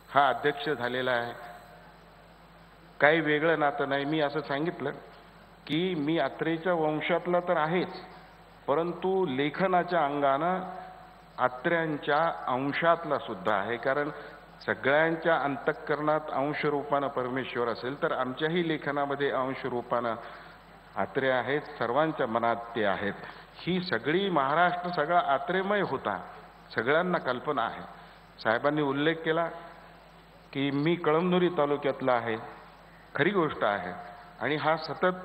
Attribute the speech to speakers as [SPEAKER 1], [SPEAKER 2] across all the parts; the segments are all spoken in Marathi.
[SPEAKER 1] हा अध्यक्ष झालेला आहे. काही वेगळं नातं नाही. मी असं सांगितलं की मी अत्रेच्या वंशातला तर आहेच, परंतु लेखनाच्या अंगानं अत्र्यांच्या अंशातला सुद्धा आहे. कारण सगळ्यांच्या अंतःकरणात अंशरूपानं परमेश्वर असेल तर आमच्याही लेखनामध्ये अंशरूपानं अत्रे आहेत. सर्वांच्या मनात ते आहेत. ही सगळी महाराष्ट्र सगळा अत्रेमय होता, सगळ्यांना कल्पना आहे. साहेबांनी उल्लेख केला की मी कळमनुरी तालुक्यातला आहे, खरी गोष्ट आहे. आणि हा सतत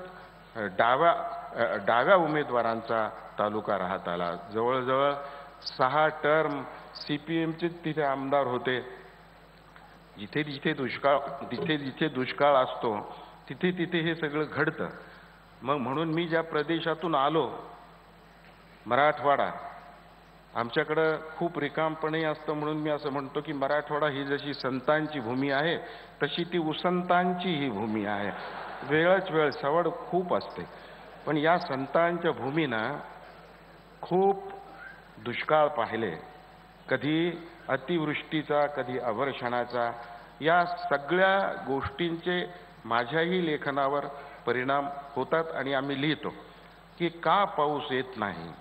[SPEAKER 1] डाव्या उमेदवारांचा तालुका राहत आला. जवळजवळ 6 टर्म CPMचे तिथे आमदार होते. जिथे जिथे दुष्काळ असतो तिथे तिथे हे सगळं घडतं. मग म्हणून मी ज्या प्रदेशातून आलो, मराठवाडा, आमच्याकडं खूप रिकामपणे असतं, म्हणून मी असं म्हणतो की मराठवाडा ही जशी संतांची भूमी आहे तशी ती उसंतांची ही भूमी आहे. वेळच वेळ सवड खूप असते, पण या संतांच्या भूमीनं खूप दुष्काळ पाहिले. कधी अतिवृष्टीचा, कधी अवर्षणाचा. या सगळ्या गोष्टींचे माझ्याही लेखनावर परिणाम होतात. आणि आम्ही लिहितो की का पाऊस येत नाही,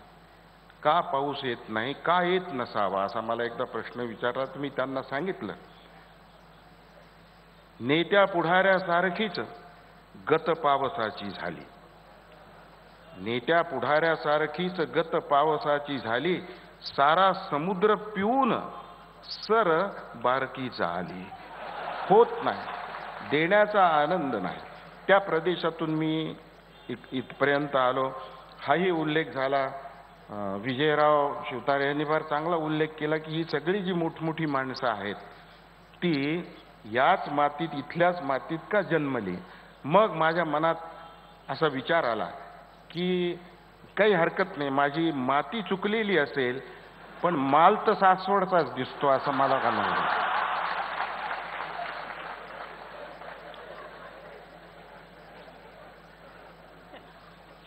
[SPEAKER 1] का पाऊस येत नाही, का येत नसावा, असा मला एकदा प्रश्न विचारला. तर मी त्यांना सांगितलं, नेत्या पुढाऱ्यासारखीच गत पावसाची झाली, नेत्या पुढाऱ्यासारखीच गत पावसाची झाली, सारा समुद्र पिऊन सर बारकीचा आली. होत नाही, देण्याचा आनंद नाही. त्या प्रदेशातून मी इथपर्यंत आलो. हाही उल्लेख झाला. विजयराव शिवतारे यांनी फार चांगला उल्लेख केला की ही सगळी जी मोठमोठी माणसं आहेत ती याच मातीत, इथल्याच मातीत का जन्मली. मग माझ्या मनात असा विचार आला की काही हरकत नाही, माझी माती चुकलेली असेल पण माल तर सासवडचाच दिसतो, असं मला का नाही.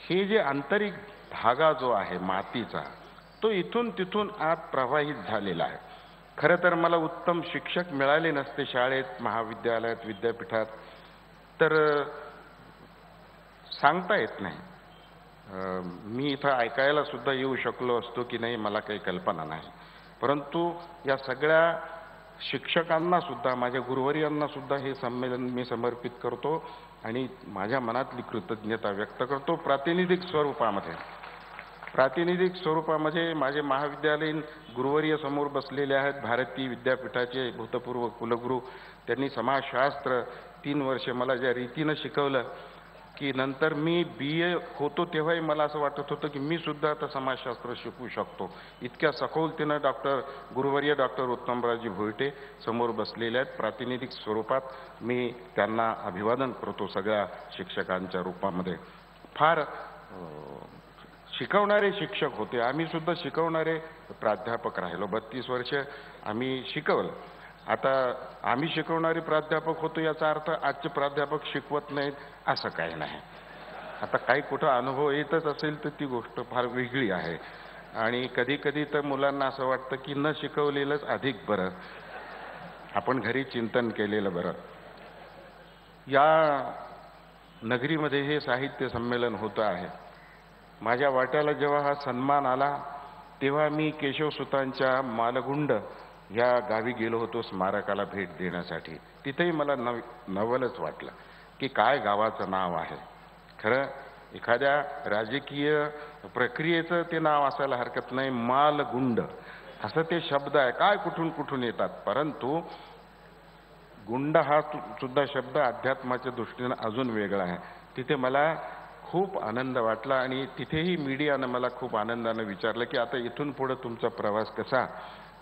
[SPEAKER 1] हे जे आंतरिक धागा जो आहे मातीचा, तो इथून तिथून आत प्रवाहित झालेला आहे. खरं तर मला उत्तम शिक्षक मिळाले नसते शाळेत, महाविद्यालयात, विद्यापीठात, तर सांगता येत नाही. मी इथं ऐकायला सुद्धा येऊ शकलो असतो की नाही, मला काही कल्पना नाही. परंतु या सगळ्या शिक्षकांना सुद्धा, माझ्या गुरुवर्यांना सुद्धा हे संमेलन मी समर्पित करतो आणि माझ्या मनातली कृतज्ञता व्यक्त करतो. प्रातिनिधिक स्वरूपामध्ये माझे महाविद्यालयीन गुरुवर्य समोर बसलेले आहेत, भारती विद्यापीठाचे भूतपूर्व कुलगुरू. त्यांनी समाजशास्त्र 3 वर्षे मला ज्या रीतीनं शिकवलं की नंतर मी BA होतो तेव्हाही मला असं वाटत होतं की मी सुद्धा आता समाजशास्त्र शिकू शकतो. इतक्या सखोलतेनं गुरुवर्य डॉक्टर उत्तमरावजी भोईटे समोर बसलेले आहेत. प्रातिनिधिक स्वरूपात मी त्यांना अभिवादन करतो सगळ्या शिक्षकांच्या रूपामध्ये. फार शिकवणारे शिक्षक होते. आम्ही सुद्धा शिकवणारे प्राध्यापक राहिलो. 32 वर्ष आम्ही शिकवलं. आता आम्ही शिकवणारे प्राध्यापक होतो याचा अर्थ आजचे प्राध्यापक शिकवत नाहीत असं काही नाही. आता काही कुठं अनुभव येतच असेल तर ती गोष्ट फार वेगळी आहे. आणि कधी कधी तर मुलांना असं वाटतं की न शिकवलेलंच अधिक बरं, आपण घरी चिंतन केलेलं बरं. या नगरीमध्ये हे साहित्य संमेलन होतं आहे. माझ्या वाट्याला जेव्हा हा सन्मान आला तेव्हा मी केशवसुतांच्या मालगुंड या गावी गेलो होतो स्मारकाला भेट देण्यासाठी. तिथेही मला नवलच वाटलं की काय गावाचं नाव आहे. खरं एखाद्या राजकीय प्रक्रियेचं ते नाव असायला हरकत नाही. मालगुंड असं ते शब्द आहे. काय कुठून कुठून येतात, परंतु गुंड हा सुद्धा शब्द अध्यात्माच्या दृष्टीनं अजून वेगळा आहे. तिथे मला खूप आनंद वाटला आणि तिथेही मीडियानं मला खूप आनंदानं विचारलं की आता इथून पुढे तुमचा प्रवास कसा.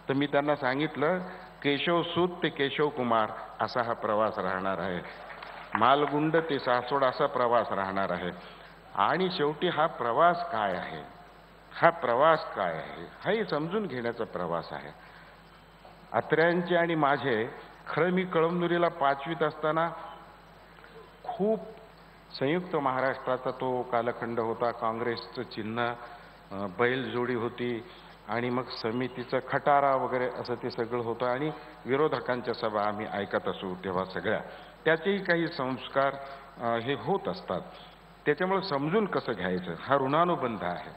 [SPEAKER 1] तर मी त्यांना सांगितलं केशवसूत ते केशवकुमार असा हा प्रवास राहणार आहे, मालगुंड ते सासवड असा प्रवास राहणार आहे. आणि शेवटी हा प्रवास काय आहे, हा प्रवास काय आहे, हाही समजून घेण्याचा प्रवास आहे. अत्र्यांचे आणि माझे, खरं मी कळमनुरीला 5वीत असताना खूप संयुक्त महाराष्ट्राचा तो कालखंड होता. काँग्रेसचं चिन्ह बैलजोडी होती. आणि मग समितीचं खटारा वगैरे असं ते सगळं होतं आणि विरोधकांच्या सभा आम्ही ऐकत असू तेव्हा सगळ्या त्याचेही काही संस्कार हे होत असतात. त्याच्यामुळे समजून कसं घ्यायचं हा ऋणानुबंध आहे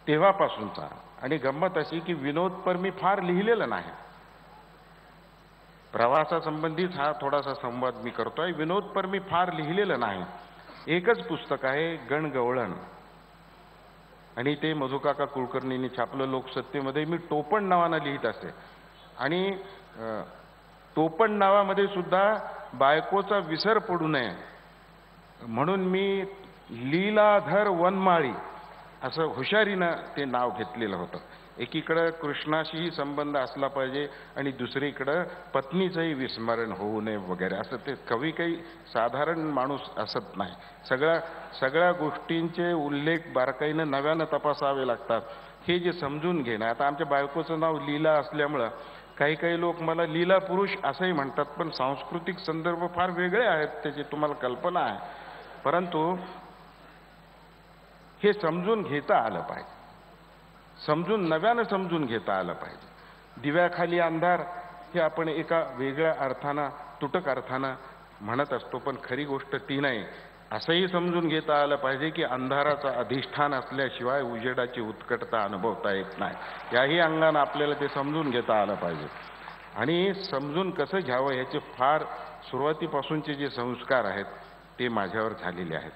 [SPEAKER 1] तेव्हापासूनचा. आणि गंमत अशी की विनोदपर मी फार लिहिलेलं नाही. प्रवासासंबंधीच हा थोडासा संवाद मी करतोय. विनोदपर मी फार लिहिलेलं नाही. एकच पुस्तक आहे गणगवळण आणि ते मधुकाका कुलकर्णींनी छापलं लोकसत्तेमध्ये. मी टोपण नावानं लिहित असे आणि टोपण नावामध्ये सुद्धा बायकोचा विसर पडू नये म्हणून मी लीलाधर वनमाळी असं हुशारीनं ते नाव घेतलेलं होतं. एकीकडं कृष्णाशीही संबंध असला पाहिजे आणि दुसरीकडं पत्नीचंही विस्मरण होऊ नये वगैरे असं ते कवी काही साधारण माणूस असत नाही. सगळ्या गोष्टींचे उल्लेख बारकाईनं नव्यानं तपासावे लागतात. हे जे समजून घेणं. आता आमच्या बायकोचं नाव लीला असल्यामुळं काही लोक मला लीला पुरुष असंही म्हणतात, पण सांस्कृतिक संदर्भ फार वेगळे आहेत त्याची तुम्हाला कल्पना आहे. परंतु हे समजून घेता आलं पाहिजे. नव्यानं समजून घेता आलं पाहिजे. दिव्याखाली अंधार हे आपण एका वेगळ्या अर्थानं तुटक अर्थानं म्हणत असतो, पण खरी गोष्ट ती नाही. असंही समजून घेता आलं पाहिजे की अंधाराचं अधिष्ठान असल्याशिवाय उजेडाची उत्कटता अनुभवता येत नाही. याही अंगानं आपल्याला ते समजून घेता आलं पाहिजे. आणि समजून कसं घ्यावं ह्याचे फार सुरुवातीपासूनचे जे संस्कार आहेत ते माझ्यावर झालेले आहेत.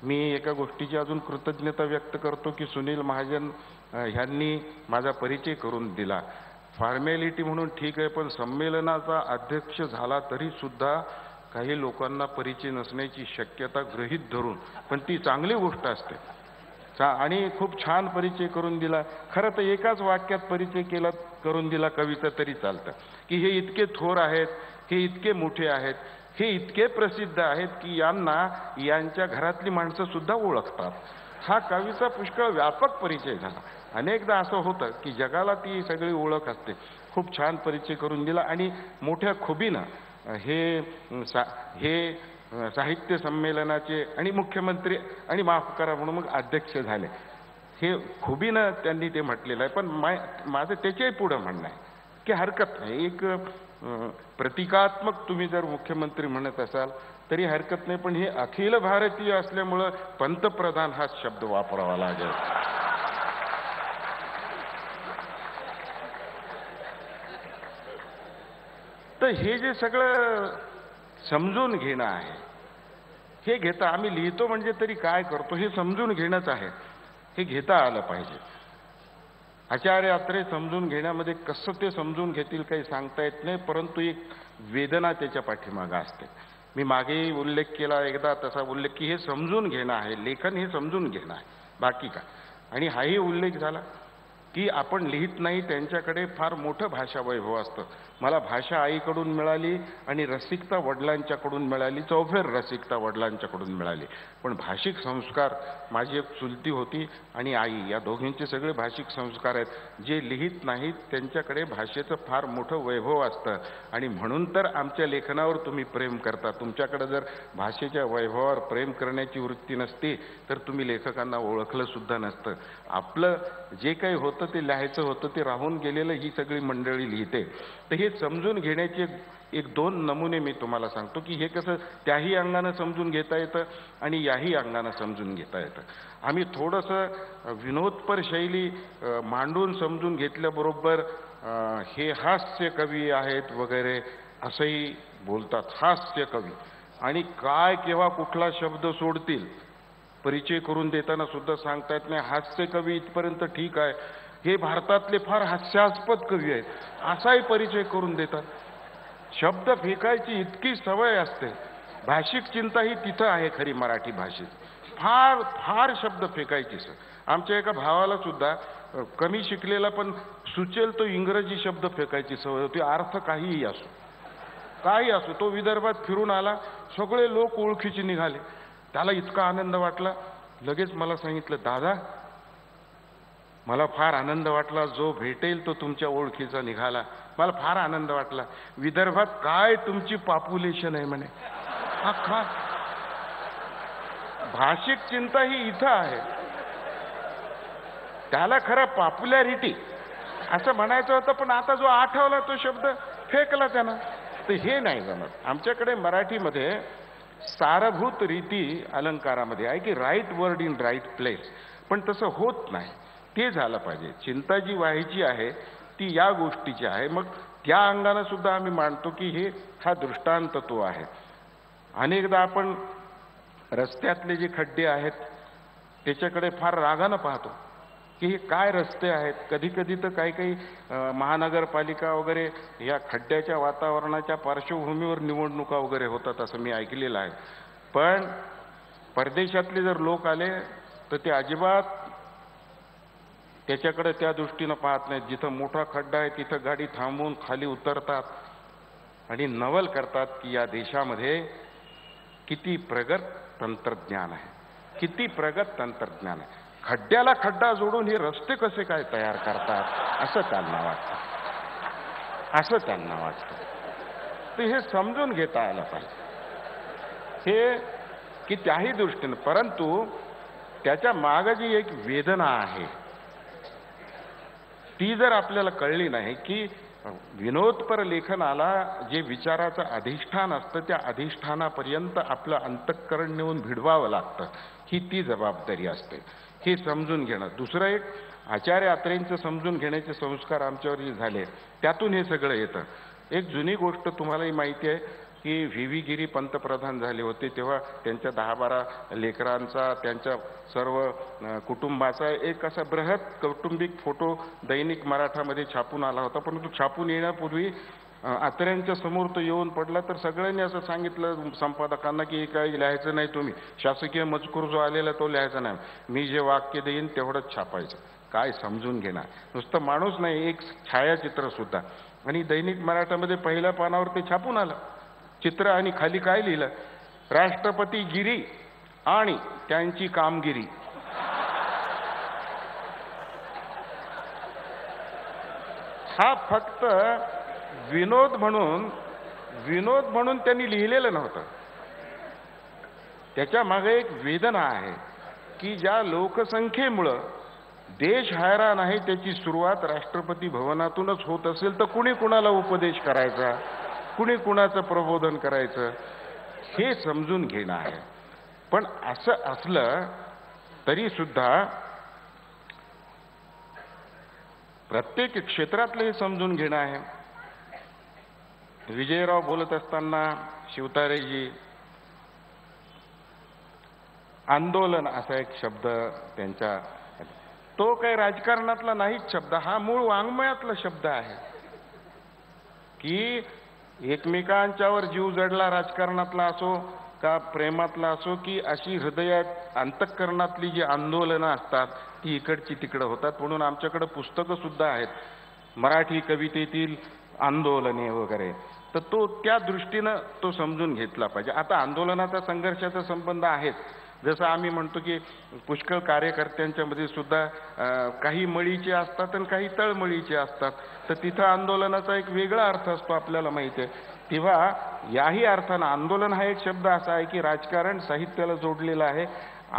[SPEAKER 1] मी एका गोष्टीची अजून कृतज्ञता व्यक्त करतो की सुनील महाजन ह्यांनी माझा परिचय करून दिला. फॉर्मॅलिटी म्हणून ठीक आहे, पण संमेलनाचा अध्यक्ष झाला तरी सुद्धा काही लोकांना परिचय नसण्याची शक्यता गृहीत धरून, पण ती चांगली गोष्ट असते. आणि खूप छान परिचय करून दिला. खरं तर एकाच वाक्यात परिचय करून दिला कविता तरी चालतं की हे इतके थोर आहेत, हे इतके मोठे आहेत, हे इतके प्रसिद्ध आहेत की यांच्या घरातली माणसं सुद्धा ओळखतात. हा कवीचा पुष्कळ व्यापक परिचय झाला. अनेकदा असं होतं की जगाला ती सगळी ओळख असते. खूप छान परिचय करून दिला आणि मोठ्या खुबीनं हे साहित्य संमेलनाचे आणि मुख्यमंत्री आणि माफ करा म्हणून मग अध्यक्ष झाले. हे खुबीनं त्यांनी ते म्हटलेलं आहे. पण माझं त्याच्याही पुढं म्हणणं आहे की हरकत नाही. एक प्रतिकात्मक तुम्ही जर मुख्यमंत्री म्हणत असाल तरी हरकत नाही, पण हे अखिल भारतीय असल्यामुळं पंतप्रधान हा शब्द वापरावा लागेल. तर हे जे सगळं समजून घेणं आहे हे घेता आम्ही लिहितो म्हणजे तरी काय करतो हे समजून घेणंच आहे. हे घेता आलं पाहिजे. आचार्य अत्रे समजून घेण्यामध्ये कसं ते समजून घेतील काही सांगता येत नाही, परंतु एक वेदना त्याच्या पाठीमागं असते. मी मागेही उल्लेख केला एकदा तसा उल्लेख की हे समजून घेणं आहे. लेखन हे समजून घेणं आहे, बाकी काय. आणि हाही उल्लेख झाला की आपण लिहित नाही त्यांच्याकडे फार मोठं भाषा वैभव असतं. मला भाषा आईकडून मिळाली आणि रसिकता वडिलांच्याकडून मिळाली, चौफेर रसिकता वडिलांच्याकडून मिळाली. पण भाषिक संस्कार माझी एक चुलती होती आणि आई या दोघींचे सगळे भाषिक संस्कार आहेत. जे लिहित नाहीत त्यांच्याकडे भाषेचं फार मोठं वैभव असतं आणि म्हणून तर आमच्या लेखनावर तुम्ही प्रेम करता. तुमच्याकडे जर भाषेच्या वैभवावर प्रेम करण्याची वृत्ती नसती तर तुम्ही लेखकांना ओळखलं सुद्धा नसतं. आपलं जे काही होतं ते लिहायचं होतं ते राहून गेलेलं ही सगळी मंडळी लिहिते. तर हे समजून घेण्याचे एक दोन नमुने मी तुम्हाला सांगतो की हे कसं त्याही अंगानं समजून घेता येतं आणि याही अंगानं समजून घेता येतं. आम्ही थोडंसं विनोदपर शैली मांडून समजून घेतल्याबरोबर हे हास्य कवी आहेत वगैरे असंही बोलतात. हास्य कवी आणि काय केव्हा कुठला शब्द सोडतील परिचय करून देताना सुद्धा सांगता येत नाही. हास्य कवी इथपर्यंत ठीक आहे, हे भारतातले फार हास्यास्पद कवी आहेत असाही परिचय करून देतात. शब्द फेकायची इतकी सवय असते. भाषिक चिंता ही तिथं आहे खरी मराठी भाषेत. फार फार शब्द फेकायची सवय. आमच्या एका भावाला सुद्धा कमी शिकलेला पण सुचेल तो इंग्रजी शब्द फेकायची सवय होती. अर्थ काहीही असो. तो विदर्भात फिरून आला, सगळे लोक ओळखीचे निघाले. त्याला इतका आनंद वाटला, लगेच मला सांगितलं, दादा मला फार आनंद वाटला, जो भेटेल तो तुमच्या ओळखीचा निघाला. मला फार आनंद वाटला. विदर्भात काय तुमची पॉप्युलेशन आहे म्हणे. हा भाषिक चिंता ही इथं आहे. त्याला खरं पॉप्युलॅरिटी असं म्हणायचं होतं, पण आता जो आठवला तो शब्द फेकला त्यानं. तर हे नाही जमत. आमच्याकडे मराठीमध्ये सारभूत रीती अलंकारामध्ये आहे की right word in right place, पण तसं होत नाही. ते झालं पाहिजे. चिंता जी व्हायची आहे ती या गोष्टीची आहे. मग त्या अंगानं सुद्धा आम्ही मानतो की हा दृष्टांत तो आहे. अनेकदा आपण रस्त्यातले जे खड्डे आहेत त्याच्याकडे फार रागानं पाहतो की हे काय रस्ते आहेत. कधी कधी तर काही काही महानगरपालिका वगैरे या खड्ड्याच्या वातावरणाच्या पार्श्वभूमीवर निवडणुका वगैरे होतात असं मी ऐकलेलं आहे. पण परदेशातले जर लोक आले तर ते अजिबात त्याच्याकडे त्या दृष्टीनं पाहत नाहीत. जिथं मोठा खड्डा आहे तिथं गाडी थांबवून खाली उतरतात आणि नवल करतात की या देशामध्ये किती प्रगत तंत्रज्ञान आहे, किती प्रगत तंत्रज्ञान आहे. खड्ड्याला खड्डा जोडून हे रस्ते कसे काय तयार करतात असं त्यांना वाटतं, असं त्यांना वाटतं. तर हे समजून घेता आलं पाहिजे हे की त्याही दृष्टीनं. परंतु त्याच्या मागे जी एक वेदना आहे ती जर आपल्याला कळली नाही की विनोदपर लेखनाला जे विचाराचं अधिष्ठान असतं त्या अधिष्ठानापर्यंत आपलं अंतःकरण नेऊन भिडवावं लागतं, ही ती जबाबदारी असते. हे समजून घेणं. दुसरं एक आचार्य अत्रेंचं समजून घेण्याचे संस्कार आमच्यावर जे झाले त्यातून हे सगळं येतं. एक जुनी गोष्ट तुम्हालाही माहिती आहे की व्ही व्ही गिरी पंतप्रधान झाले होते तेव्हा त्यांच्या 10-12 लेकरांचा, त्यांच्या सर्व कुटुंबाचा एक असा बृहत कौटुंबिक फोटो दैनिक मराठामध्ये छापून आला होता. परंतु छापून येण्यापूर्वी अत्र्यांच्या समोर तो येऊन पडला तर सगळ्यांनी असं सांगितलं संपादकांना की हे काही लिहायचं नाही, तुम्ही शासकीय मजकूर जो आलेला तो लिहायचा नाही, मी जे वाक्य देईन तेवढंच छापायचं. काय समजून घेणार. नुसतं माणूस नाही, एक छायाचित्र सुद्धा. आणि दैनिक मराठामध्ये पहिल्या पानावर ते छापून आलं चित्र आणि खाली काय लिहिलं, राष्ट्रपती गिरी आणि त्यांची कामगिरी. हा फक्त विनोद म्हणून त्यांनी लिहिलेलं नव्हतं. त्याच्या मागे एक वेदना आहे की ज्या लोकसंख्येमुळं देश हैराण आहे त्याची सुरुवात राष्ट्रपती भवनातूनच होत असेल तर कुणी कुणाला उपदेश करायचा, कुणी कुणाचं प्रबोधन करायचं हे समजून घेणं आहे. पण असं असलं तरी सुद्धा प्रत्येक क्षेत्रातलं हे समजून घेणं आहे. विजयराव बोलत असताना शिवतारेजी आंदोलन असा एक शब्द त्यांच्या, तो काही राजकारणातला नाहीच शब्द, हा मूळ वाङ्मयातला शब्द आहे की एकमेकांच्यावर जीव जडला, राजकारणातला असो का प्रेमातला असो, की अशी हृदयात अंतःकरणातली जी आंदोलनं असतात ती इकडची तिकडं होतात. म्हणून आमच्याकडे पुस्तकं सुद्धा आहेत मराठी कवितेतील आंदोलने वगैरे. तर तो त्या दृष्टीनं तो समजून घेतला पाहिजे. आता आंदोलनाचा संघर्षाचा संबंध आहेच. जसं आम्ही म्हणतो की पुष्कळ कार्यकर्त्यांच्या मध्ये सुद्धा काही मळीचे असतात आणि काही तळमळीचे असतात. तर तिथं आंदोलनाचा एक वेगळा अर्थ असतो आपल्याला माहिती आहे. तेव्हा याही अर्थानं आंदोलन हा एक शब्द असा आहे की राजकारण साहित्याला जोडलेलं आहे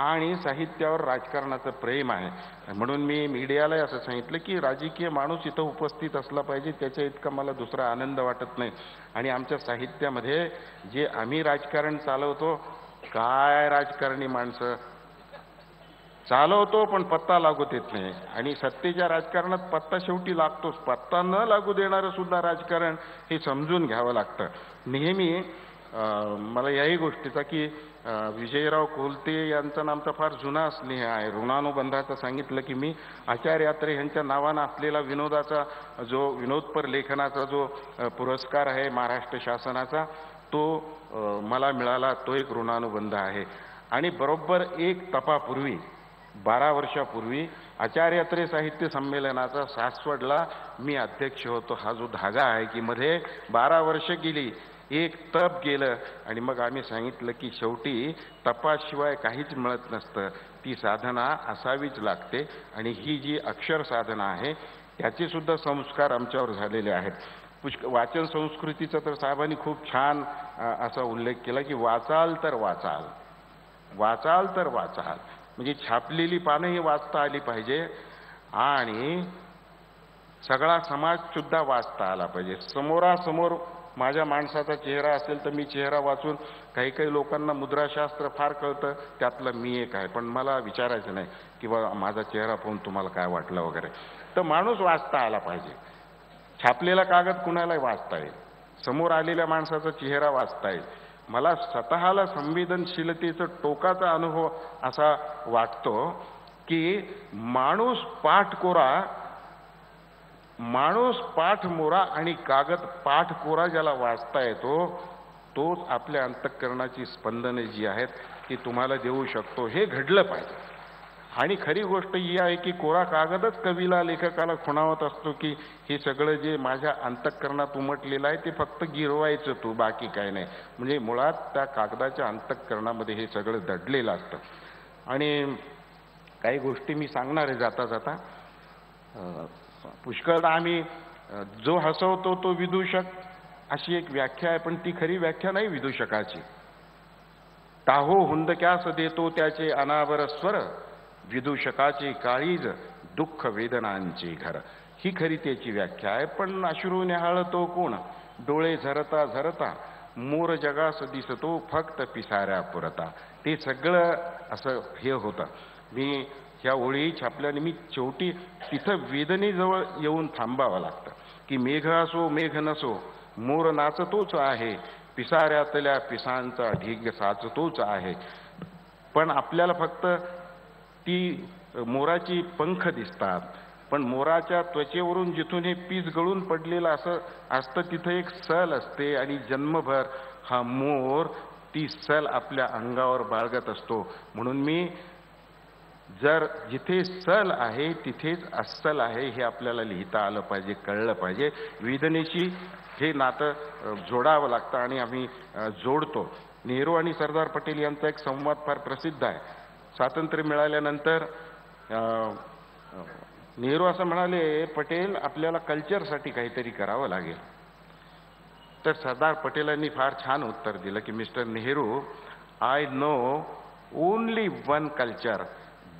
[SPEAKER 1] आणि साहित्यावर राजकारणाचं प्रेम आहे. म्हणून मी मीडियालाही असं सांगितलं की राजकीय माणूस इथं उपस्थित असला पाहिजे, त्याच्या इतका मला दुसरा आनंद वाटत नाही. आणि आमच्या साहित्यामध्ये जे आम्ही राजकारण चालवतो, काय राजकारणी माणसं चालवतो पण पत्ता लागू देत नाही. आणि सत्तेच्या राजकारणात पत्ता शेवटी लागतोच. पत्ता न लागू देणारं सुद्धा राजकारण हे समजून घ्यावं लागतं. नेहमी मला याही गोष्टीचा की विजयराव कोलते यांचा नामचा फार जुना स्नेह आहे. ऋणानुबंधाचं सांगितलं की मी आचार्य अत्रे यांच्या नावानं असलेला विनोदाचा जो विनोदपर लेखनाचा जो पुरस्कार आहे महाराष्ट्र शासनाचा तो मला मिळाला, तो एक ऋणानुबंध आहे. आणि बरोबर एक तपापूर्वी 12 वर्षापूर्वी आचार्य अत्रे साहित्य संमेलनाचा सासवडला मी अध्यक्ष होतो. हा जो धागा आहे की मध्ये 12 वर्ष गेली, एक तप गेलं आणि मग आम्ही सांगितलं की शेवटी तपाशिवाय काहीच मिळत नसतं, ती साधना असावीच लागते. आणि ही जी अक्षर साधना आहे त्याचे सुद्धा संस्कार आमच्यावर झालेले आहेत. वाचन संस्कृतीचा तर साहेबांनी खूप छान असा उल्लेख केला की वाचाल तर वाचाल, वाचाल तर वाचाल, म्हणजे छापलेली पानं ही वाचता आली पाहिजे. आणि सगळा समाज सुद्धा वाचता आला पाहिजे. समोरासमोर माझ्या माणसाचा चेहरा असेल तर मी चेहरा वाचून, काही काही लोकांना मुद्राशास्त्र फार कळतं, त्यातलं मी एक आहे, पण मला विचारायचं नाही की बा माझा चेहरा पाहून तुम्हाला काय वाटलं वगैरे. तर माणूस वाचता आला पाहिजे. छापलेला कागद कुणालाही वाचता येईल, समोर आलेल्या माणसाचा चेहरा वाचता येईल. मला स्वतःला संवेदनशीलतेचा टोकाचा अनुभव असा वाटतो की माणूस पाठमोरा आणि कागद पाठकोरा ज्याला वाचता येतो, तोच आपल्या अंतःकरणाची स्पंदने जी आहेत ती तुम्हाला देऊ शकतो. हे घडलं पाहिजे. आणि खरी गोष्ट ही आहे की कोरा कागदच कवीला, लेखकाला खुणावत असतो की हे सगळं जे माझ्या अंतःकरणात उमटलेलं आहे ते फक्त गिरवायचं तू, बाकी काय नाही. म्हणजे मुळात त्या कागदाच्या अंतःकरणामध्ये हे सगळं दडलेलं असतं. आणि काही गोष्टी मी सांगणार आहे जाता जाता. पुष्कळदा आम्ही जो हसवतो तो विदूषक अशी एक व्याख्या आहे, पण ती खरी व्याख्या नाही विदूषकाची. टाहो हुंदक्यास देतो त्याचे अनावर स्वर, विदूषकाचे काळीज दुःख वेदनांचे घर, ही खरी त्याची व्याख्या आहे. पण अश्रू न्याहाळतो कोण, डोळे झरता झरता, मोर जगास दिसतो फक्त पिसाऱ्या पुरता. ते सगळं असं हे होतं. मी ह्या ओळी छापल्याने मी शेवटी तिथं वेदनेजवळ येऊन थांबावं लागतं की मेघ असो मेघ नसो, मोर नाचतोच आहे, पिसाऱ्यातल्या पिसांचा ढीग साचतोच आहे. पण आपल्याला फक्त ती मोराची पंख दिसतात, पण मोराच्या त्वचेवरून जिथून हे पीस गळून पडलेलं असं असतं तिथं एक सल असते, आणि जन्मभर हा मोर ती सल आपल्या अंगावर बाळगत असतो. म्हणून मी जर जिथे सल आहे तिथेच अस्सल आहे हे आपल्याला लिहिता आलं पाहिजे, कळलं पाहिजे. वेदनेशी हे नातं जोडावं लागतं आणि आम्ही जोडतो. नेहरू आणि सरदार पटेल यांचा एक संवाद फार प्रसिद्ध आहे. स्वातंत्र्य मिळाल्यानंतर नेहरू असं म्हणाले, पटेल आपल्याला कल्चरसाठी काहीतरी करावं लागेल. तर सरदार पटेलांनी फार छान उत्तर दिलं की mister Nehru, I know only one culture,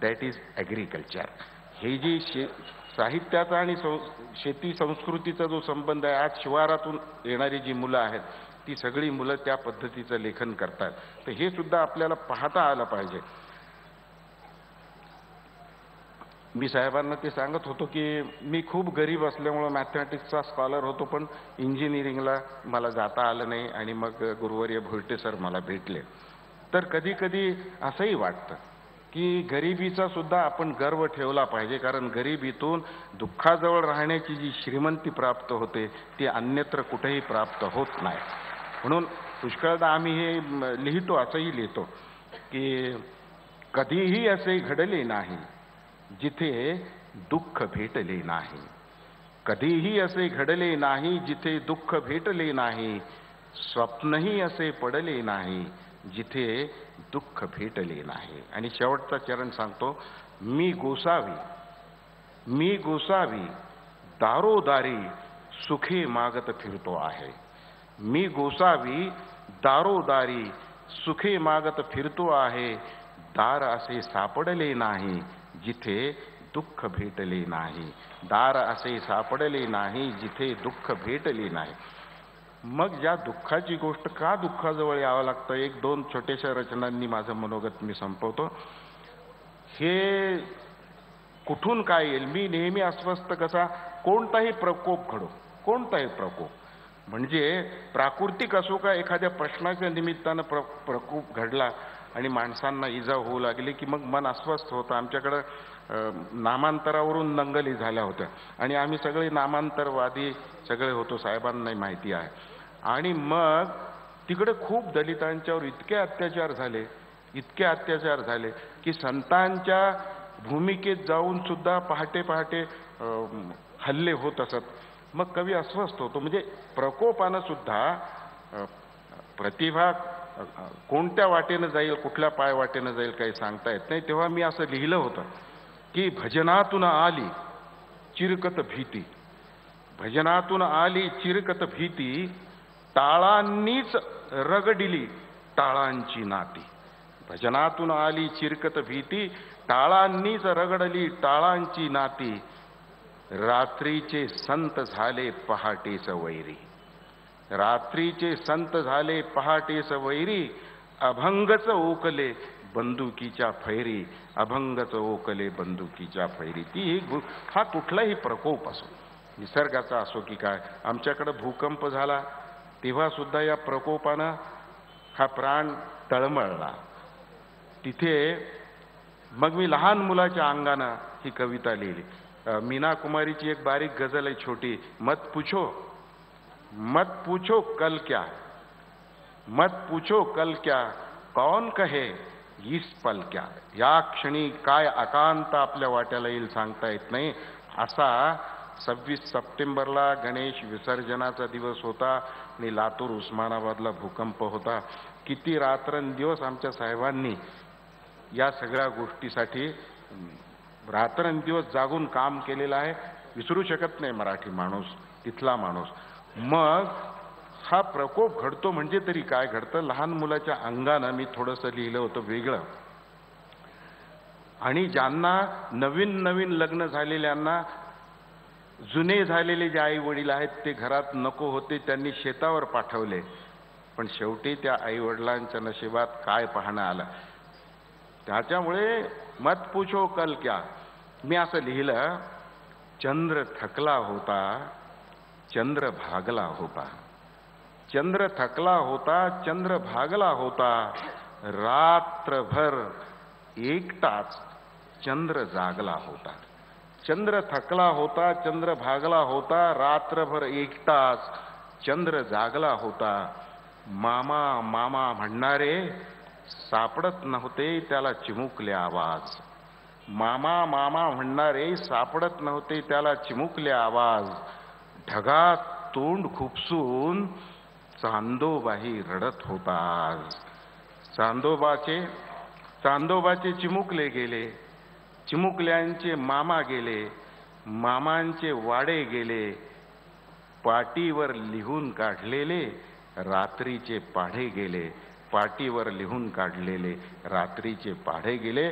[SPEAKER 1] that is agriculture. हे जी साहित्याचा आणि शेती संस्कृतीचा जो संबंध आहे, आज शिवारातून येणारी जी मुलं आहेत ती सगळी मुलं त्या पद्धतीचं लेखन करतात. तर हे सुद्धा आपल्याला पाहता आलं पाहिजे. मी साहेबांना ते सांगत होतो की मी खूप गरीब असल्यामुळं मॅथमॅटिक्सचा स्कॉलर होतो, पण इंजिनिअरिंगला मला जाता आलं नाही. आणि मग गुरुवर्य भोईटे सर मला भेटले. तर कधी कधी असंही वाटतं की गरिबीचा सुद्धा आपण गर्व ठेवला पाहिजे, कारण गरिबीतून दुःखाजवळ राहण्याची जी श्रीमंती प्राप्त होते ती अन्यत्र कुठेही प्राप्त होत नाही. म्हणून पुष्कळदा आम्ही हे लिहितो, असंही लिहितो की कधीही असे घडले नाही जिथे दुःख भेटले नाही, कधीही असे घडले नाही जिथे दुःख भेटले नाही, स्वप्नही असे पडले नाही जिथे दुःख भेटले नाही. आणि शेवटचा चरण सांगतो, मी गोसावी दारोदारी सुखे मागत फिरतो आहे. मी गोसावी दारोदारी सुखे मागत फिरतो आहे, दार असे सापडले नाही जिथे दुःख भेटले नाही, दार असे सापडले नाही जिथे दुःख भेटले नाही. मग या दुःखाची गोष्ट का दुःखाजवळ यावं लागतं, एक दोन छोट्याशा रचनांनी माझं मनोगत मी संपवतो. हे कुठून काय येईल, मी नेहमी अस्वस्थ कसा, कोणताही प्रकोप घडो, कोणताही प्रकोप म्हणजे प्राकृतिक असो का एखाद्या प्रश्नाच्या निमित्तानं प्रकोप घडला आणि माणसांना इजा होऊ लागली की मग मन अस्वस्थ होतं. आमच्याकडं नामांतरावरून दंगली झाल्या होत्या आणि आम्ही सगळे नामांतरवादी सगळे होतो, साहेबांनाही माहिती आहे. आणि मग तिकडे खूप दलितांच्यावर इतके अत्याचार झाले की संतांच्या भूमिकेत जाऊन सुद्धा पहाटे पहाटे हल्ले होत असत. मग कवी अस्वस्थ होतो. म्हणजे प्रकोपानं सुद्धा प्रतिभा कोणत्या वाटेनं जाईल, कुठल्या पाय वाटेनं जाईल काही सांगता येत नाही. तेव्हा मी असं लिहिलं होतं की भजनातून आली चिरकत भीती, भजनातून आली चिरकत भीती, टाळांनीच रगडिली टाळांची नाती. भजनातून आली चिरकत भीती, टाळांनीच रगडली टाळांची नाती, रात्रीचे संत झाले पहाटेस वैरी. रात्रीचे संत झाले पहाटेस वैरी, अभंगच ओकले बंदुकीच्या फैरी. अभंगच ओकले बंदुकीच्या फैरी. हा कुठलाही प्रकोप असो, निसर्गाचा असो की काय. आमच्याकडे भूकंप झाला तेव्हा सुद्धा या प्रकोपानं हा प्राण तळमळला. तिथे मग मी लहान मुलाच्या अंगानं ही कविता लिहिली. मीना कुमारीची एक बारीक गझल आहे छोटी. मत पूछो कल क्या, मत पूछो कल क्या, कौन कहे इस पल क्या. या क्षणी काय आकांत आपल्या वाट्याला येईल सांगता येत नाही. असा 26 सप्टेंबरला गणेश विसर्जनाचा दिवस होता आणि लातूर उस्मानाबादला भूकंप होता. किती रात्रंदिवस आमच्या साहेबांनी या सगळ्या गोष्टीसाठी रात्रंदिवस जागून काम केलेलं आहे. विसरू शकत नाही मराठी माणूस, तिथला माणूस. मग हा प्रकोप घडतो म्हणजे तरी काय घडतं. लहान मुलाच्या अंगानं मी थोडंसं लिहिलं होतं वेगळं. आणि ज्यांना नवीन नवीन लग्न झालेल्यांना जुने झालेले जे आई वडील आहेत ते घरात नको होते, त्यांनी शेतावर पाठवले. पण शेवटी त्या आई वडिलांच्या नशिबात काय पाहणं आलं. त्याच्यामुळे मत पूछो कल क्या. मी असं लिहिलं, चंद्र थकला होता, चंद्र भागला होता. चंद्र थकला होता, चंद्र भागला होता. रात्रभर एकटाच चंद्र जागला होता. चंद्र थकला होता, चंद्र भागला होता. रात्रभर एकटाच चंद्र जागला होता. मामा मामा म्हणणारे सापडत नव्हते त्याला चिमुकले आवाज. मामा मामा म्हणणारे सापडत नव्हते त्याला चिमुकले आवाज. ढगात तोंड खुपसून चांदोबाही रडत होता आज. चांदोबाचे चिमुकले गेले, चिमुकल्यांचे मामा गेले, मामांचे वाडे गेले. पाटीवर लिहून काढलेले रात्रीचे पाढे गेले. पाटीवर लिहून काढलेले रात्रीचे पाढे गेले.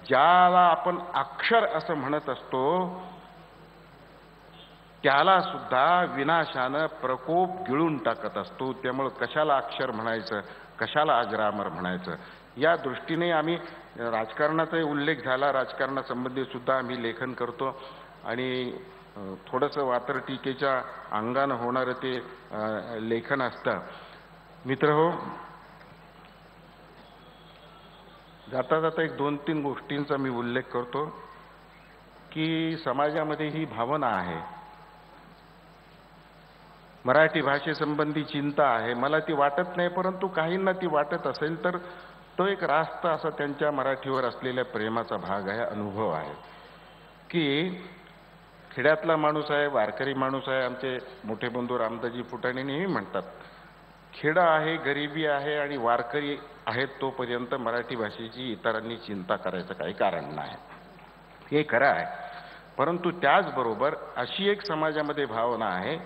[SPEAKER 1] ज्याला आपण अक्षर असं म्हणत असतो त्याला सुद्धा विनाशानं प्रकोप गिळून टाकत असतो. त्यामुळे कशाला अक्षर म्हणायचं, कशाला अजरामर म्हणायचं. या दृष्टीने आम्ही राजकारणाचाही उल्लेख झाला. राजकारणासंबंधी सुद्धा आम्ही लेखन करतो आणि थोडंसं वातर टीकेच्या अंगानं होणारं ते लेखन असतं. मित्रहो, जाता जाता एक 2-3 गोष्टींचा मी उल्लेख करतो की समाजामध्ये ही भावना आहे, मराठी भाषेसंबंधी चिंता आहे. मला ती वाटत नाही, परंतु काहींना ती वाटत असेल तर तो एक रास्त असा त्यांच्या मराठीवर असलेल्या प्रेमाचा भाग आहे, अनुभव आहे. की खेड्यातला माणूस आहे, वारकरी माणूस आहे. आमचे मोठे बंधू रामदाजी फुटाणे नेहमी म्हणतात, खेडं आहे, गरिबी आहे आणि वारकरी आहेत तोपर्यंत मराठी भाषेची इतरांनी चिंता करायचं काही कारण नाही. हे खरं आहे. परंतु त्याचबरोबर अशी एक समाजामध्ये भावना आहे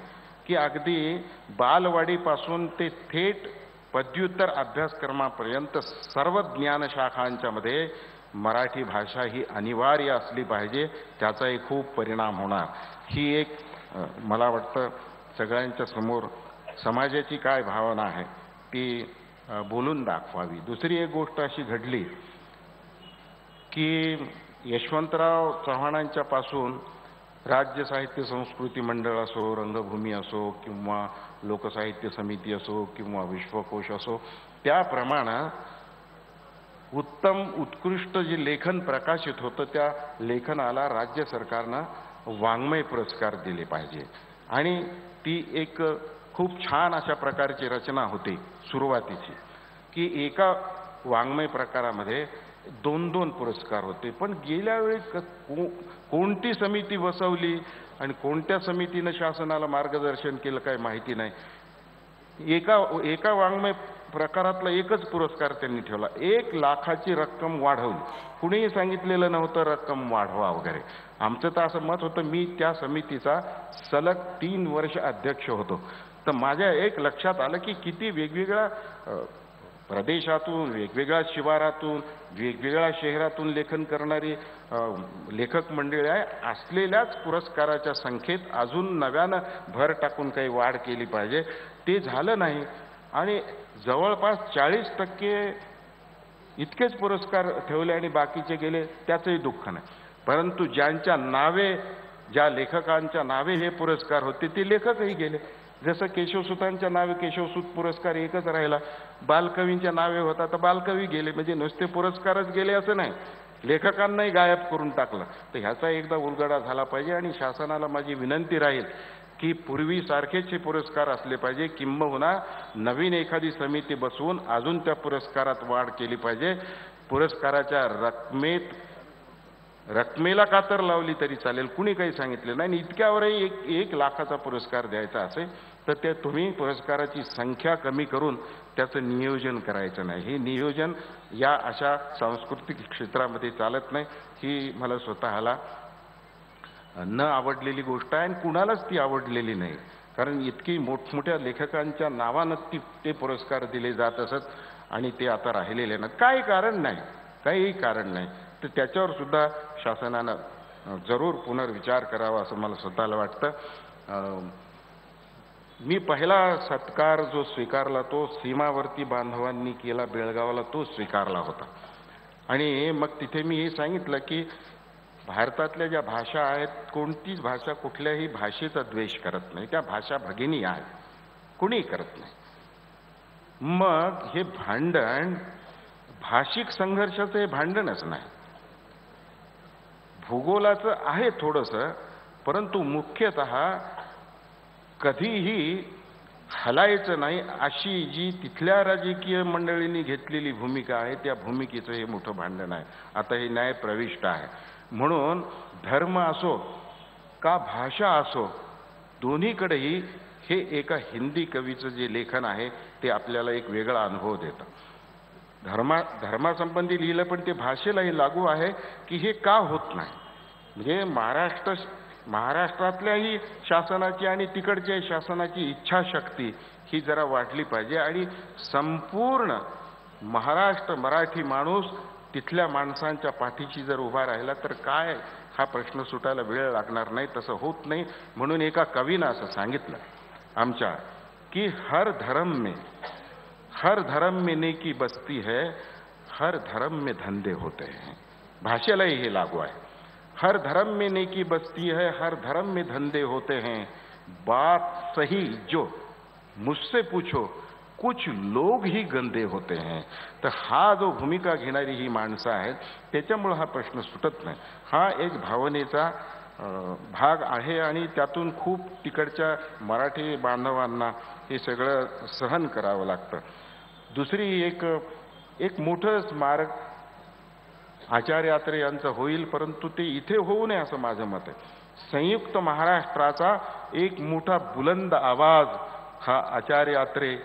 [SPEAKER 1] की अगदी बालवाडीपासून ते थेट पदव्युत्तर अभ्यासक्रमापर्यंत सर्व ज्ञानशाखांच्या मध्ये मराठी भाषा ही अनिवार्य असली पाहिजे. त्याचाही खूप परिणाम होणार. ही एक मला वाटतं सगळ्यांच्या समोर समाजाची काय भावना आहे ती बोलून दाखवावी. दुसरी एक गोष्ट अशी घडली की यशवंतराव चव्हाणांच्या पासून राज्य साहित्य संस्कृती मंडळ असो, रंगभूमी असो किंवा लोकसाहित्य समिती असो किंवा विश्वकोश असो, त्याप्रमाणे उत्तम उत्कृष्ट जे लेखन प्रकाशित होतं त्या लेखनाला राज्य सरकारनं वाङ्मय पुरस्कार दिले पाहिजे. आणि ती एक खूप छान अशा प्रकारची रचना होती सुरुवातीची की एका वाङ्मय प्रकारामध्ये 2-2 पुरस्कार होते. पण गेल्या वेळी कोणती समिती बसवली आणि कोणत्या समितीनं शासनाला मार्गदर्शन केलं काय माहिती नाही. एका वाङ्मय प्रकारातला एकच पुरस्कार त्यांनी ठेवला. 1 लाखाची रक्कम वाढवली. कुणीही सांगितलेलं नव्हतं रक्कम वाढवा वगैरे. आमचं तर असं मत होतं. मी त्या समितीचा सलग 3 वर्ष अध्यक्ष होतो. तर माझ्या एक लक्षात आलं की किती वेगवेगळ्या प्रदेशातून, वेगवेगळ्या शिवारातून, वेगवेगळ्या शहरातून लेखन करणारी लेखक मंडळी आहे. असलेल्याच पुरस्काराच्या संख्येत अजून नव्यानं भर टाकून काही वाढ केली पाहिजे. ते झालं नाही आणि जवळपास 40% इतकेच पुरस्कार ठेवले आणि बाकीचे गेले, त्याचंही दुःख नाही. परंतु ज्यांच्या नावे, ज्या लेखकांच्या नावे हे पुरस्कार होते ते लेखकही गेले. जसं केशवसुतांच्या नावे केशवसूत पुरस्कार एकच राहिला, बालकवींच्या नावे होता तर बालकवी गेले. म्हणजे नुसते पुरस्कारच गेले असं नाही, लेखकांनाही गायब करून टाकलं. तर ह्याचा एकदा उलगडा झाला पाहिजे. आणि शासनाला माझी विनंती राहील की पूर्वीसारखेच हे पुरस्कार असले पाहिजे, किंबहुना नवीन एखादी समिती बसवून अजून त्या पुरस्कारात वाढ केली पाहिजे. पुरस्काराच्या रकमेला कातर लावली तरी चालेल, कुणी काही सांगितलं नाही. इतक्यावरही एक लाखाचा पुरस्कार द्यायचा असेल तर ते तुम्ही पुरस्काराची संख्या कमी करून त्याचं नियोजन करायचं नाही. हे नियोजन या अशा सांस्कृतिक क्षेत्रामध्ये चालत नाही. ही मला स्वतःला न आवडलेली गोष्ट आहे आणि कुणालाच ती आवडलेली नाही. कारण इतकी मोठमोठ्या लेखकांच्या नावानं ते पुरस्कार दिले जात असत आणि ते आता राहिलेले ना, काही कारण नाही, काहीही कारण नाही. तर त्याच्यावर सुद्धा शासनानं जरूर पुनर्विचार करावा असं मला स्वतःला वाटतं. मी पहिला सत्कार जो स्वीकारला तो सीमावर्ती बांधवांनी केला बेळगावला, तो स्वीकारला होता. आणि मग तिथे मी हे सांगितलं की भारतातल्या ज्या भाषा आहेत, कोणतीच भाषा कुठल्याही भाषेचा द्वेष करत नाही, त्या भाषा भगिनी आहेत, कुणीही करत नाही. मग हे भांडण भाषिक संघर्षाचं हे भांडणच नाही, भूगोलाचं आहे थोडंसं, परंतु मुख्यतः कधीही हलायचं नाही अशी जी तिथल्या राजकीय मंडळींनी घेतलेली भूमिका आहे, त्या भूमिकेचं हे मोठं भांडण आहे. आता हे न्याय प्रविष्ट आहे. म्हणून धर्म असो का भाषा असो, दोन्हीकडेही हे एका हिंदी कवीचं जे लेखन आहे ते आपल्याला एक वेगळा अनुभव देतं. धर्मासंबंधी लिहिलं पण ते भाषेलाही लागू आहे की हे का होत नाही. म्हणजे महाराष्ट्रातल्याही शासनाची आणि तिकडच्या शासनाची इच्छाशक्ती ही जरा वाढली पाहिजे आणि संपूर्ण महाराष्ट्र मराठी माणूस तिथल्या माणसांच्या पाठीशी जर उभा राहिला तर काय हा प्रश्न सुटायला वेळ लागणार नाही. तसं होत नाही. म्हणून एका कवीनं असं सांगितलं आमच्या की हर धर्म में नेकी बसती है, हर धर्म में धंधे होते हैं. भाषेलाही हे लागू आहे. हर धर्म में नेकी बसती है, हर धर्म में धंधे होते हैं, बात सही जो मुझसे पूछो कुछ लोग ही गंदे होते हैं. तर हा जो भूमिका घेणारी ही माणसं आहेत त्याच्यामुळे हा प्रश्न सुटत नाही. हा एक भावनेचा भाग आहे आणि त्यातून खूप तिकडच्या मराठी बांधवांना हे सगळं सहन करावं लागतं. दुसरी एक मोठं स्मारक आचार्य अत्रे यांचं होईल, परंतु ते इथे होऊ नये असं माझं मत आहे. संयुक्त महाराष्ट्राचा एक मोठा बुलंद आवाज हा आचार्य अत्रे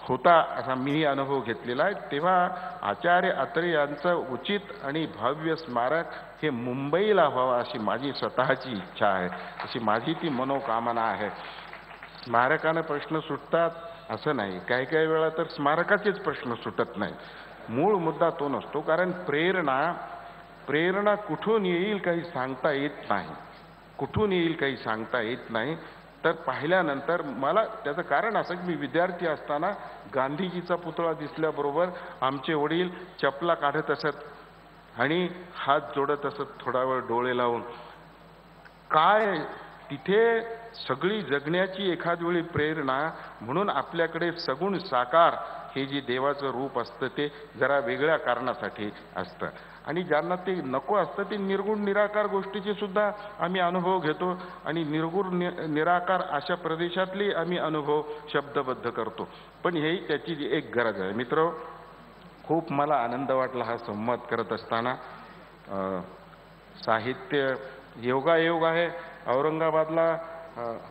[SPEAKER 1] होता असा मी अनुभव घेतलेला आहे. तेव्हा आचार्य अत्रे यांचं उचित आणि भव्य स्मारक हे मुंबईला व्हावं अशी माझी स्वतःची इच्छा आहे, अशी माझी ती मनोकामना आहे. स्मारकानं प्रश्न सुटतात असं नाही, काही काही वेळा तर स्मारकाचेच प्रश्न सुटत नाही. मूळ मुद्दा तो नसतो. कारण प्रेरणा कुठून येईल काही सांगता येत नाही, कुठून येईल काही सांगता येत नाही. तर पाहिल्यानंतर मला त्याचं कारण असं की मी विद्यार्थी असताना गांधीजीचा पुतळा दिसल्याबरोबर आमचे वडील चपला काढत असत आणि हात जोडत असत थोडा वेळ डोळे लावून. काय तिथे सगळी जगण्याची एखाद वेळी प्रेरणा म्हणून आपल्याकडे सगुण साकार हे जे देवाचं रूप असतं ते जरा वेगळ्या कारणासाठी असतं आणि ज्यांना ते नको असतं ते निर्गुण निराकार गोष्टीचे सुद्धा आम्ही अनुभव घेतो आणि निर्गुण निराकार अशा प्रदेशातले आम्ही अनुभव शब्दबद्ध करतो. पण हेही त्याची एक गरज आहे. मित्र, खूप मला आनंद वाटला हा संवाद करत असताना. साहित्य योगायोग आहे. औरंगाबादला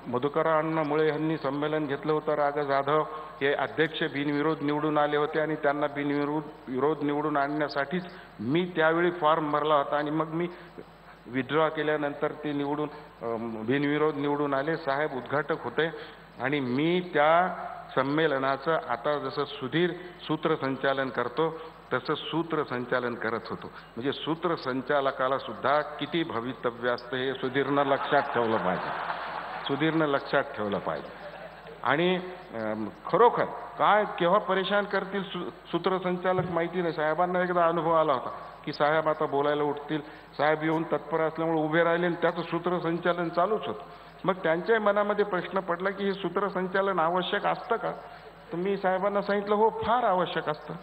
[SPEAKER 1] मधुकर अण्णा मुळे यांनी संमेलन घेतलं होतं. राग जाधव हे अध्यक्ष बिनविरोध निवडून आले होते आणि त्यांना बिनविरोध निवडून आणण्यासाठीच मी त्यावेळी फॉर्म भरला होता आणि मग मी विड्रॉ केल्यानंतर ते बिनविरोध निवडून आले. साहेब उद्घाटक होते आणि मी त्या संमेलनाचं आता जसं सुधीर सूत्रसंचालन करतो तसं सूत्रसंचालन करत होतो. म्हणजे सूत्रसंचालकाला सुद्धा किती भवितव्य असतं हे सुधीरनं लक्षात ठेवलं पाहिजे. सुधीरनं लक्षात ठेवलं पाहिजे. आणि खरोखर काय केव्हा परेशान करतील सूत्रसंचालक माहिती नाही. साहेबांना एकदा अनुभव आला होता की साहेब आता बोलायला उठतील, साहेब येऊन तत्पर असल्यामुळे उभे राहिले आणि त्याचं सूत्रसंचालन चालूच होतं. मग त्यांच्या मनामध्ये प्रश्न पडला की हे सूत्रसंचालन आवश्यक असतं का? तर मी साहेबांना सांगितलं हो फार आवश्यक असतं.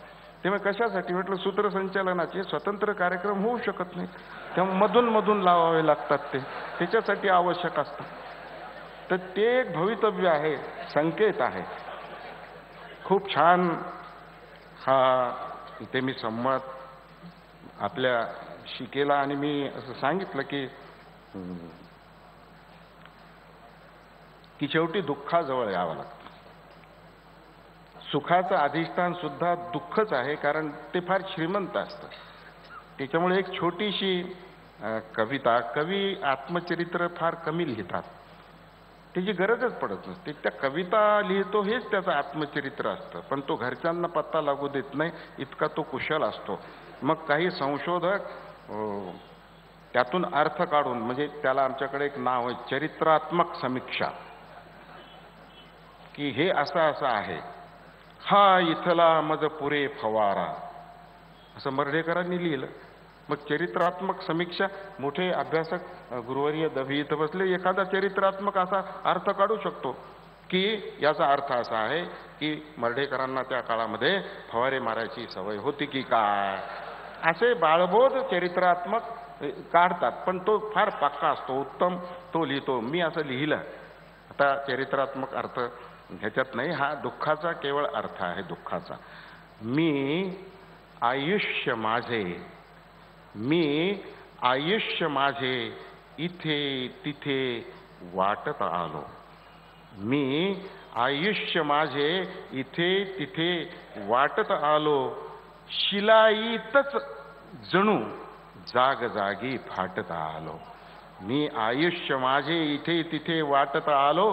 [SPEAKER 1] तेव्हा कशासाठी म्हटलं सूत्रसंचालनाचे स्वतंत्र कार्यक्रम होऊ शकत नाही, तेव्हा मधून मधून लावावे लागतात, त्याच्यासाठी आवश्यक असतं. तर ते एक भवितव्य आहे, संकेत आहे. खूप छान हा इथे मी संवाद आपल्या शिकेला आणि मी असं सांगितलं की शेवटी दुःखाजवळ यावं लागतं. सुखाचं अधिष्ठान सुद्धा दुःखच आहे, कारण ते फार श्रीमंत असतं. त्याच्यामुळे एक छोटीशी कविता, कवी आत्मचरित्र फार कमी लिहितात, त्याची गरजच पडत नसते. त्या कविता लिहितो हेच त्याचं आत्मचरित्र असतं, पण तो घरच्यांना पत्ता लागू देत नाही इतका तो कुशल असतो. मग काही संशोधक त्यातून अर्थ काढून, म्हणजे त्याला आमच्याकडे एक नाव आहे चरित्रात्मक समीक्षा, की हे असं असं आहे, हा इथला मज पुरे फवारा, असं मर्ढेकरांनी लिहिलं. मग चरित्रात्मक समीक्षा, मोठे अभ्यासक गुरुवर्य दभी इथं बसले, एखादा चरित्रात्मक असा अर्थ काढू शकतो की याचा अर्थ असा आहे की मर्ढेकरांना त्या काळामध्ये फवारे मारायची सवय होती की काय, असे बाळबोध चरित्रात्मक काढतात. पण तो फार पक्का असतो, उत्तम तो लिहितो. मी असं लिहिलं. आता चरित्रात्मक अर्थ ह्याच्यात नाही, हा दुःखाचा केवळ अर्थ आहे, दुःखाचा. मी आयुष्य माझे इथे तिथे वाटत आलो. मी आयुष्य माझे इथे तिथे वाटत आलो, शिलाईतच जणू जागजागी फाटत आलो. मी आयुष्य माझे इथे तिथे वाटत आलो,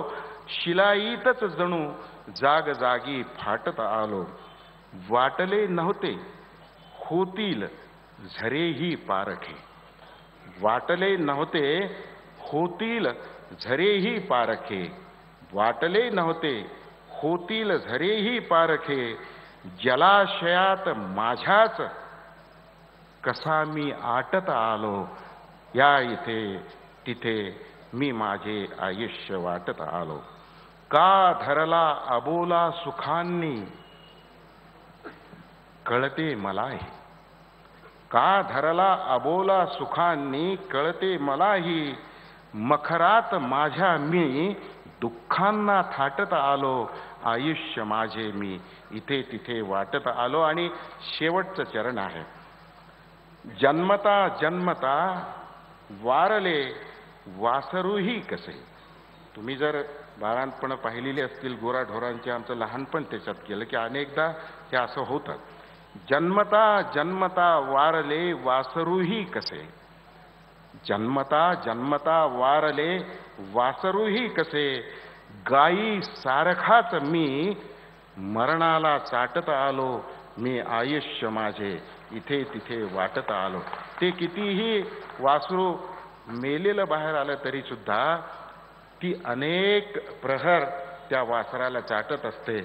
[SPEAKER 1] शिलाईतच जणू जागजागी फाटत आलो. वाटले नव्हते होतील झरेही पारखे, वाटले नव्हते होतील झरेही पारखे, वाटले नव्हते होतील झरेही पारखे, जलाशयात माझ्याच कसा मी आटत आलो, या इथे तिथे मी माझे आयुष्य वाटत आलो. का धरला अबोला सुखांनी कळते मलाही, का धरला अबोला सुखांनी कळते मलाही, मखरात माझ्या मी दुःखांना थाटत आलो, आयुष्य माझे मी इथे तिथे वाटत आलो. आणि शेवटचं चरण आहे, जन्मता जन्मता वारले वासरूही कसे. तुम्ही जर बाळांपण पाहिलेली असतील गुराढोरांचे, आमचं लहानपण त्याच्यात केलं की अनेकदा हे असं होतं, जन्मता जन्मता वारले वासरूही कसे, जन्मता जन्मता वारले वासरूही कसे, गायी सारखाच मी मरणाला चाटत आलो, मी आयुष्य माझे इथे तिथे वाटत आलो. ते कितीही वासरू मेलेलं बाहेर आलं तरी सुद्धा ती अनेक प्रहर त्या वासराला चाटत असते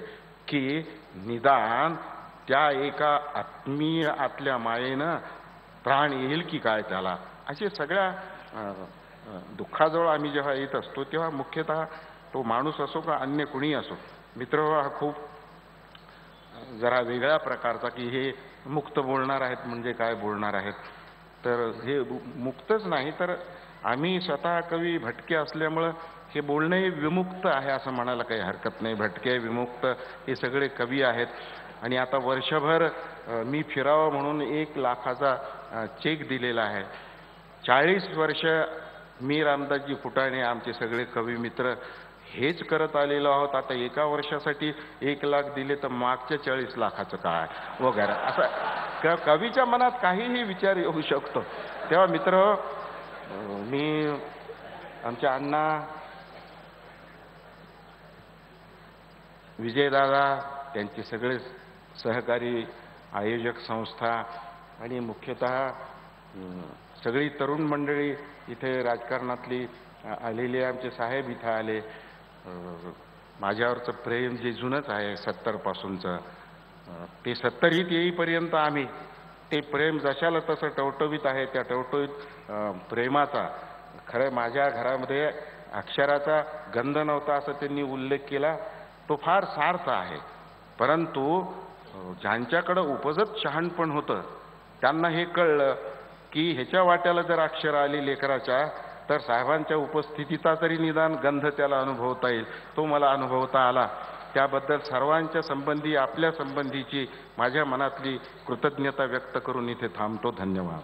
[SPEAKER 1] की निदान त्या एका आत्मीय आतल्या मायेनं प्राण येईल की काय त्याला. असे सगळ्या दुःखाजवळ आम्ही जेव्हा येत असतो तेव्हा मुख्यतः तो माणूस असो का अन्य कुणी असो, मित्र हा खूप जरा वेगळ्या प्रकारचा, की हे मुक्त बोलणार आहेत म्हणजे काय बोलणार आहेत, तर हे मुक्तच नाही तर आम्ही स्वतः कवी भटके असल्यामुळं हे बोलणं हे विमुक्त आहे असं म्हणायला काही हरकत नाही. भटके विमुक्त हे सगळे कवी आहेत. आणि आता वर्षभर मी फिरावं म्हणून 1 लाखाचा चेक दिलेला आहे. 40 वर्ष मी रामदासजी फुटाणे आमचे सगळे कवी मित्र हेच करत आलेलो आहोत. आता एका वर्षासाठी 1 लाख दिले तर मागच्या 40 लाखाचं काय वगैरे असं कवीच्या मनात काहीही विचार येऊ शकतो. तेव्हा मित्र मी आमच्या अण्णा विजयदादा, त्यांचे सगळे सहकारी, आयोजक संस्था आणि मुख्यतः सगळी तरुण मंडळी इथे राजकारणातली आलेली, आमचे साहेब इथं आले. माझ्यावरचं प्रेम जे जुनंच आहे 70 पासूनचं, ते 70ीत येईपर्यंत आम्ही ते प्रेम जशाला तसं टवटवीत आहे. त्या टवटवीत प्रेमाचा खरं माझ्या घरामध्ये अक्षराचा गंध नव्हता असं त्यांनी उल्लेख केला, तो फार सार्थ आहे. परंतु ज्यांच्याकडं उपजत शहाणपण होतं त्यांना हे कळलं की ह्याच्या वाट्याला जर अक्षर आली लेकराच्या, तर साहेबांच्या उपस्थितीचा तरी निदान गंध त्याला अनुभवता येईल. तो मला अनुभवता आला. त्याबद्दल सर्वांच्या संबंधी, आपल्या संबंधीची माझ्या मनातली कृतज्ञता व्यक्त करून इथे थांबतो. धन्यवाद.